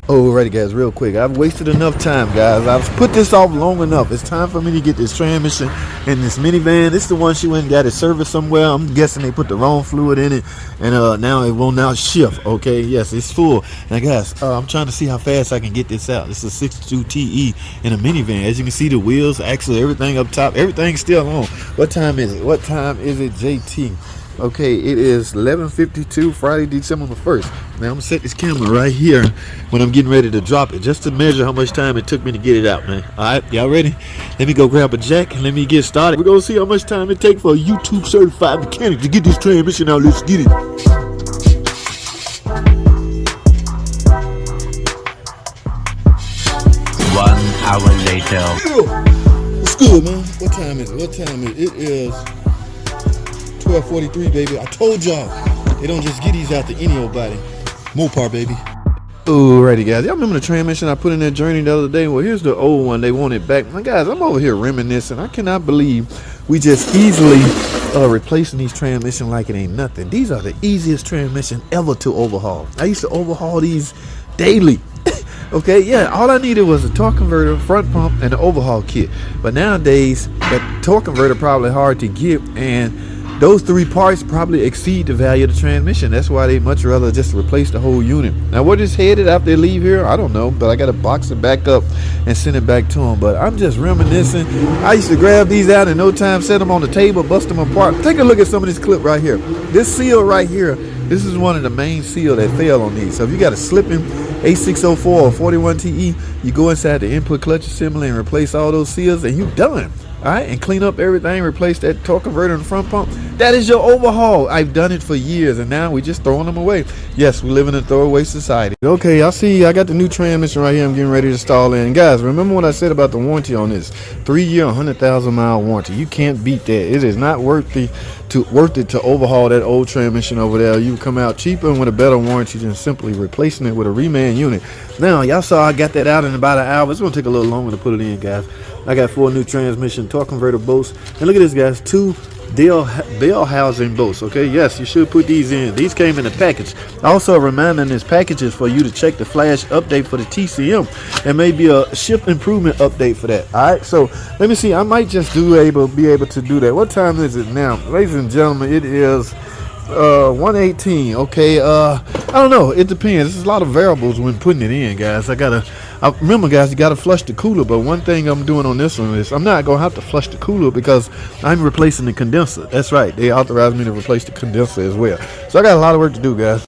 Alrighty guys, real quick, I've wasted enough time guys. I've put this off long enough. It's time for me to get this transmission in this minivan. This is the one she went and got it serviced somewhere. I'm guessing they put the wrong fluid in it, and now it will now shift. Okay, yes, it's full. Now guys, I'm trying to see how fast I can get this out. This is a 62 TE in a minivan. As you can see, the wheels, axle, everything up top, everything's still on. What time is it? What time is it, JT? Okay, it is 11:52, Friday, December the 1st. Now I'm gonna set this camera right here when I'm getting ready to drop it, just to measure how much time it took me to get it out, man. All right, y'all ready? Let me go grab a jack and let me get started. We're gonna see how much time it takes for a YouTube certified mechanic to get this transmission out. Let's get it. 1 hour later. What's good, man? What time is it? What time is it? It is 12:43, baby. I told y'all they don't just get these out to any old body. Mopar, baby. Alrighty, guys. Y'all remember the transmission I put in that Journey the other day? Well, here's the old one. They want it back. Now, guys, I'm over here reminiscing. I cannot believe we just easily replacing these transmissions like it ain't nothing. These are the easiest transmission ever to overhaul. I used to overhaul these daily. Okay, yeah, all I needed was a torque converter, front pump, and an overhaul kit. But nowadays, that torque converter probably hard to get, and those three parts probably exceed the value of the transmission. That's why they much rather just replace the whole unit. Now, where it's headed after they leave here, I don't know, but I got to box it back up and send it back to them. But I'm just reminiscing. I used to grab these out in no time, set them on the table, bust them apart. Take a look at some of this clip right here. This seal right here, this is one of the main seal that fail on these. So if you got a slipping A604 or 41 TE, you go inside the input clutch assembly and replace all those seals, and you done. All right, and clean up everything, replace that torque converter in the front pump. That is your overhaul. I've done it for years, and now we just throwing them away. Yes, we live in a throwaway society. Okay, y'all see, I got the new transmission right here. I'm getting ready to install in. Guys, remember what I said about the warranty on this? 3-year, 100,000 mile warranty. You can't beat that. It is not worth it to overhaul that old transmission over there. You come out cheaper and with a better warranty than simply replacing it with a reman unit. Now, y'all saw I got that out in about an hour. It's gonna take a little longer to put it in, guys. I got 4 new transmission torque converter bolts, and look at this, guys, 2 bell housing bolts. Okay, yes, you should put these in. These came in a package. Also, reminding this package is for you to check the flash update for the TCM. There may be a shift improvement update for that. All right, so let me see. I might just be able to do that. What time is it now, ladies and gentlemen? It is 1:18. Okay, I don't know, it depends. There's a lot of variables when putting it in, guys. Remember, guys, you gotta flush the cooler. But one thing I'm doing on this one is I'm not gonna have to flush the cooler because I'm replacing the condenser. That's right, they authorized me to replace the condenser as well. So I got a lot of work to do, guys.